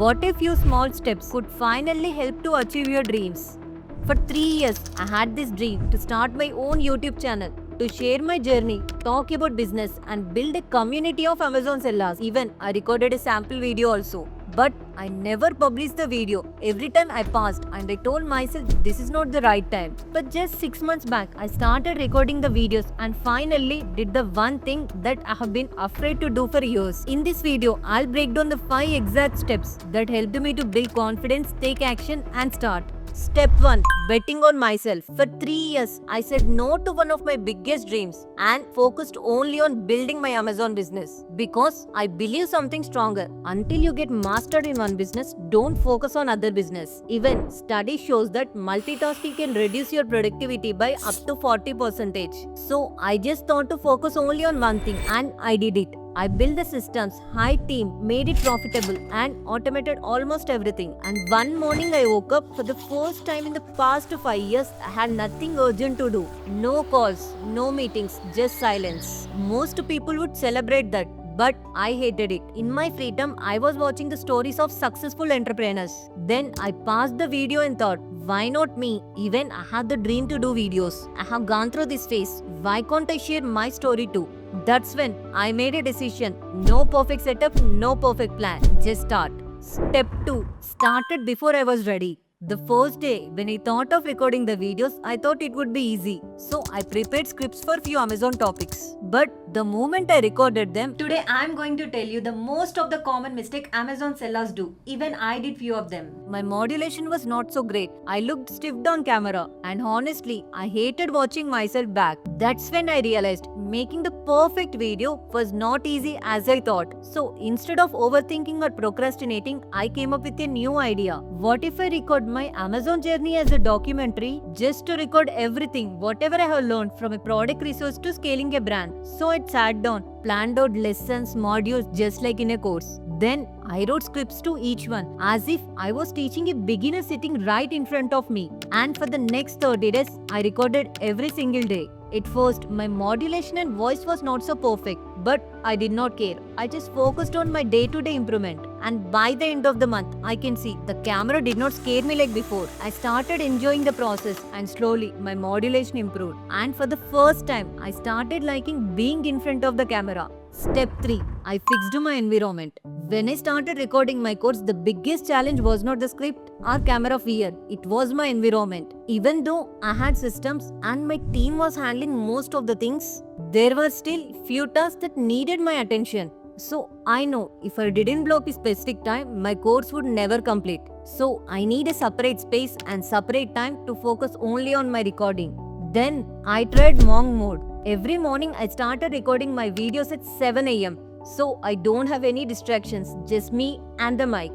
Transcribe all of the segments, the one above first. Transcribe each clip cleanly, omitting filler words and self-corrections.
What a few small steps could finally help to achieve your dreams? For 3 years, I had this dream to start my own YouTube channel, to share my journey, talk about business, and build a community of Amazon sellers. Even I recorded a sample video also. But I never published the video. Every time I passed and I told myself this is not the right time. But just 6 months back, I started recording the videos and finally did the one thing that I have been afraid to do for years. In this video, I'll break down the 5 exact steps that helped me to build confidence, take action, and start. Step 1. Betting on myself. For 3 years, I said no to one of my biggest dreams and focused only on building my Amazon business because I believe something stronger. Until you get mastered in one business, don't focus on other business. Even study shows that multitasking can reduce your productivity by up to 40%. So I just thought to focus only on one thing and I did it. I built the systems, high team, made it profitable and automated almost everything. And one morning I woke up for the first time in the past 5 years. I had nothing urgent to do. No calls, no meetings, just silence. Most people would celebrate that. But I hated it. In my free time, I was watching the stories of successful entrepreneurs. Then I paused the video and thought, why not me? Even I had the dream to do videos. I have gone through this phase. Why can't I share my story too? That's when I made a decision. No perfect setup, no perfect plan. Just start. Step 2. Started before I was ready. The first day, when I thought of recording the videos, I thought it would be easy. So I prepared scripts for few Amazon topics. But the moment I recorded them, today I am going to tell you the most of the common mistake Amazon sellers do. Even I did few of them. My modulation was not so great. I looked stiffed on camera. And honestly, I hated watching myself back. That's when I realized making the perfect video was not easy as I thought. So instead of overthinking or procrastinating, I came up with a new idea. What if I record my Amazon journey as a documentary, just to record everything, whatever I have learned from a product resource to scaling a brand. So I sat down, planned out lessons, modules just like in a course. Then I wrote scripts to each one as if I was teaching a beginner sitting right in front of me. And for the next 30 days, I recorded every single day. At first, my modulation and voice was not so perfect, but I did not care. I just focused on my day-to-day improvement. And by the end of the month, I can see the camera did not scare me like before. I started enjoying the process and slowly my modulation improved. And for the first time, I started liking being in front of the camera. Step 3. I fixed my environment. When I started recording my course, the biggest challenge was not the script or camera fear. It was my environment. Even though I had systems and my team was handling most of the things, there were still few tasks that needed my attention. So I know if I didn't block a specific time, my course would never complete. So I need a separate space and separate time to focus only on my recording. Then I tried monk mode. Every morning I started recording my videos at 7 am. So I don't have any distractions, just me and the mic.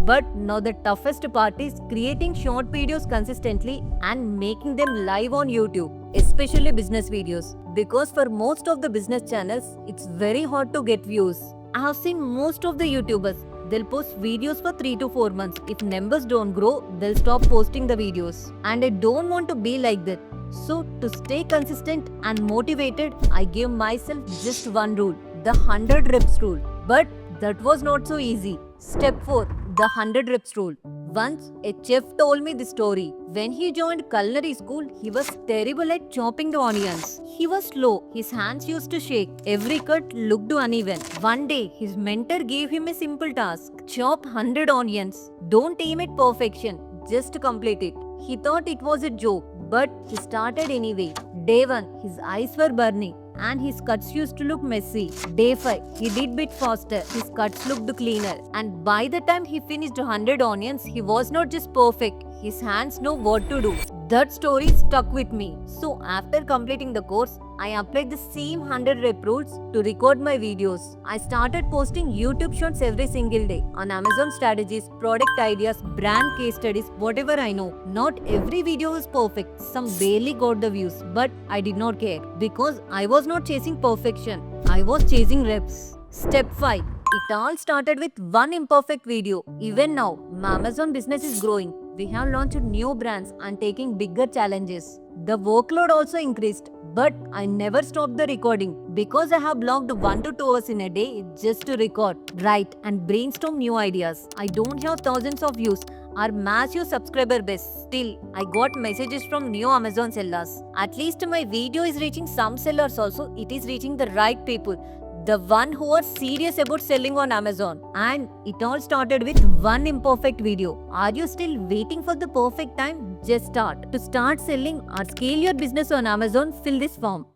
But now the toughest part is creating short videos consistently and making them live on YouTube, especially business videos. Because for most of the business channels, it's very hard to get views. I have seen most of the YouTubers, they'll post videos for 3 to 4 months. If numbers don't grow, they'll stop posting the videos. And I don't want to be like that. So to stay consistent and motivated, I gave myself just one rule, the 100 reps rule. But that was not so easy. Step 4. The 100 reps rule. Once, a chef told me this story. When he joined culinary school, he was terrible at chopping the onions. He was slow. His hands used to shake. Every cut looked uneven. One day, his mentor gave him a simple task. Chop 100 onions. Don't aim at perfection. Just complete it. He thought it was a joke, but he started anyway. Day 1, his eyes were burning and his cuts used to look messy. Day 5, he did bit faster. His cuts looked cleaner. And by the time he finished 100 onions, he was not just perfect. His hands know what to do. That story stuck with me. So after completing the course, I applied the same 100 rep rules to record my videos. I started posting YouTube shorts every single day on Amazon strategies, product ideas, brand case studies, whatever I know. Not every video was perfect. Some barely got the views, but I did not care because I was not chasing perfection. I was chasing reps. Step 5. It all started with one imperfect video. Even now, my Amazon business is growing. We have launched new brands and taking bigger challenges. The workload also increased, But I never stopped the recording because I have blocked 1 to 2 hours in a day just to record, write, and brainstorm new ideas. I don't have thousands of views or massive subscriber base. Still, I got messages from new Amazon sellers. At least my video is reaching some sellers also. It is reaching the right people. The one who are serious about selling on Amazon. And it all started with one imperfect video. Are you still waiting for the perfect time? Just start. To start selling or scale your business on Amazon, fill this form.